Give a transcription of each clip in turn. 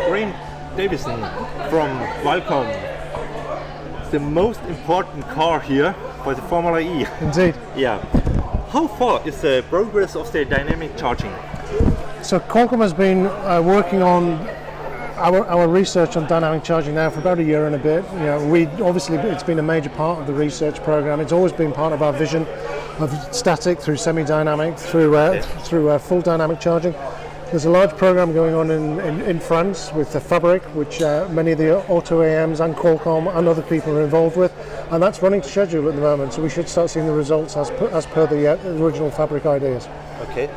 Graeme Davison from Qualcomm. The most important car here for the FormulaE. Indeed. Yeah. How far is the progress of the dynamic charging? So Qualcomm has been working on our research on dynamic charging now for about a year and a bit. You know, it's been a major part of the research program. It's always been part of our vision of static through semi-dynamic through full dynamic charging. There's a large program going on in France with the Fabric, which many of the auto OEMs and Qualcomm and other people are involved with, and that's running to schedule at the moment. So we should start seeing the results as per the original Fabric ideas. Okay.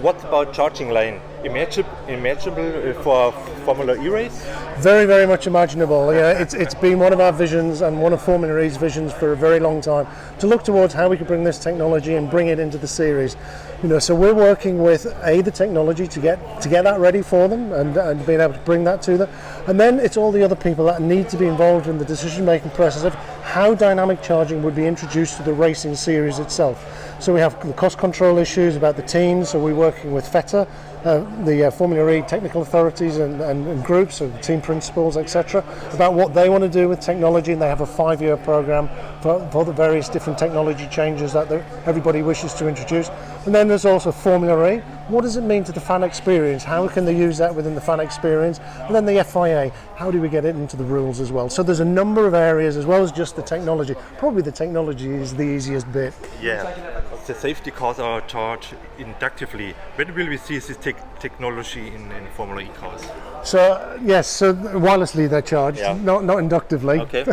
What about charging lane? Imaginable for FormulaE race? Very, very much imaginable. Yeah, it's been one of our visions and one of FormulaE's visions for a very long time to look towards how we could bring this technology and bring it into the series. You know, so we're working with the technology to get that ready for them and being able to bring that to them, and then it's all the other people that need to be involved in the decision-making process of how dynamic charging would be introduced to the racing series itself. So we have the cost control issues about the teams. So we're working with FETA, the FormulaE technical authorities and groups, so the team principals, etc., about what they want to do with technology, and they have a 5-year program for the various different technology changes that everybody wishes to introduce. And then there's also FormulaE. What does it mean to the fan experience? How can they use that within the fan experience? And then the FIA, how do we get it into the rules as well? So there's a number of areas as well as just the technology. Probably the technology is the easiest bit. Yeah, the safety cars are charged inductively. When will we see this technology in FormulaE cars? So yes, so wirelessly they're charged, not inductively. Okay.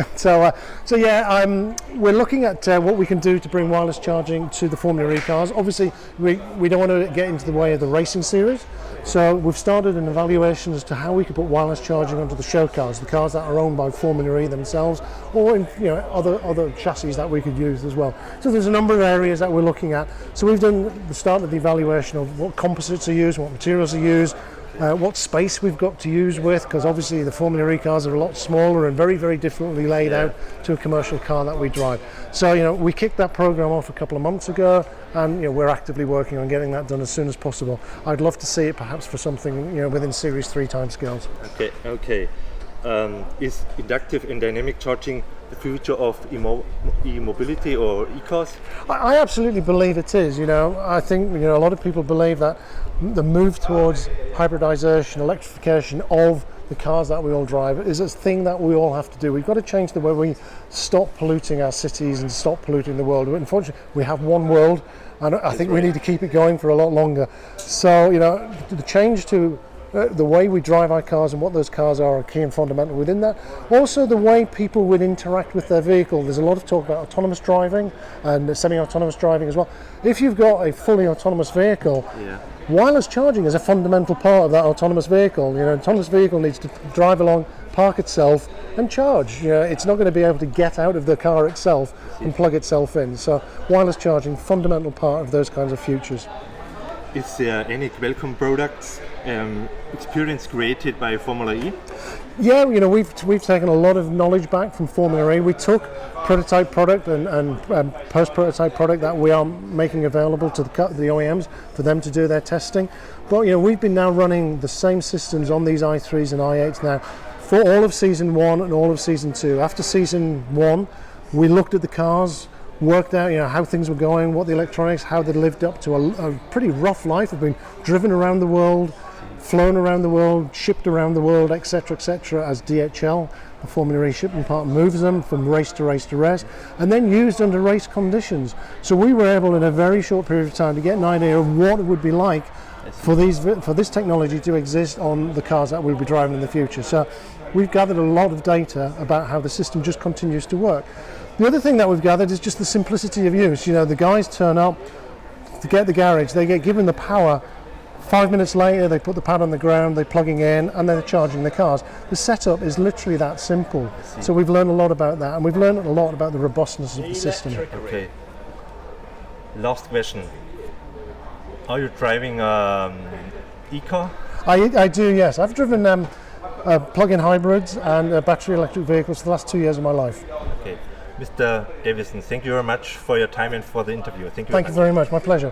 We're looking at what we can do to bring wireless charging to the FormulaE cars. Obviously, we don't want to get into the way of the racing series, so we've started an evaluation as to how we could put wireless charging onto the show cars, the cars that are owned by FormulaE themselves, or in other chassis that we could use as well. So there's a number of areas that we're looking at. So we've done the start of the evaluation of what composites are used, what materials are used, what space we've got to use with, because obviously the FormulaE cars are a lot smaller and very, very differently laid out to a commercial car that we drive. So we kicked that program off a couple of months ago, and we're actively working on getting that done as soon as possible. I'd love to see it perhaps for something within Series 3 timescales. Okay. Is inductive and dynamic charging the future of e-mobility or e-cars? I absolutely believe it is. I think a lot of people believe that the move towards hybridization, electrification of the cars that we all drive is a thing that we all have to do. We've got to change the way we stop polluting our cities and stop polluting the world. Unfortunately, we have one world, and I think we need to keep it going for a lot longer. So, the change to the way we drive our cars and what those cars are key and fundamental within that. Also the way people would interact with their vehicle. There's a lot of talk about autonomous driving and semi-autonomous driving as well. If you've got a fully autonomous vehicle, wireless charging is a fundamental part of that autonomous vehicle. An autonomous vehicle needs to drive along, park itself and charge. It's not going to be able to get out of the car itself and plug itself in. So wireless charging, fundamental part of those kinds of futures. Is there any Qualcomm products experience created by FormulaE? Yeah, we've taken a lot of knowledge back from FormulaE. We took prototype product and post-prototype product that we are making available to the OEMs for them to do their testing. But we've been now running the same systems on these i3s and i8s now for all of season 1 and all of season 2. After season 1, we looked at the cars, worked out how things were going, what the electronics, how they lived up to a pretty rough life. We've been driven around the world, flown around the world, shipped around the world, etc., as DHL, the FormulaE shipping part, moves them from race to race to race, and then used under race conditions. So we were able in a very short period of time to get an idea of what it would be like for this technology to exist on the cars that we'll be driving in the future. So we've gathered a lot of data about how the system just continues to work. The other thing that we've gathered is just the simplicity of use. The guys turn up to get the garage, they get given the power. 5 minutes later, they put the pad on the ground, they're plugging in, and they're charging the cars. The setup is literally that simple. So we've learned a lot about that, and we've learned a lot about the robustness of the system. Okay. Last question. Are you driving e-car? I do, yes. I've driven plug-in hybrids and battery electric vehicles for the last 2 years of my life. Okay. Mr. Davison, thank you very much for your time and for the interview. Thank you very much. My pleasure.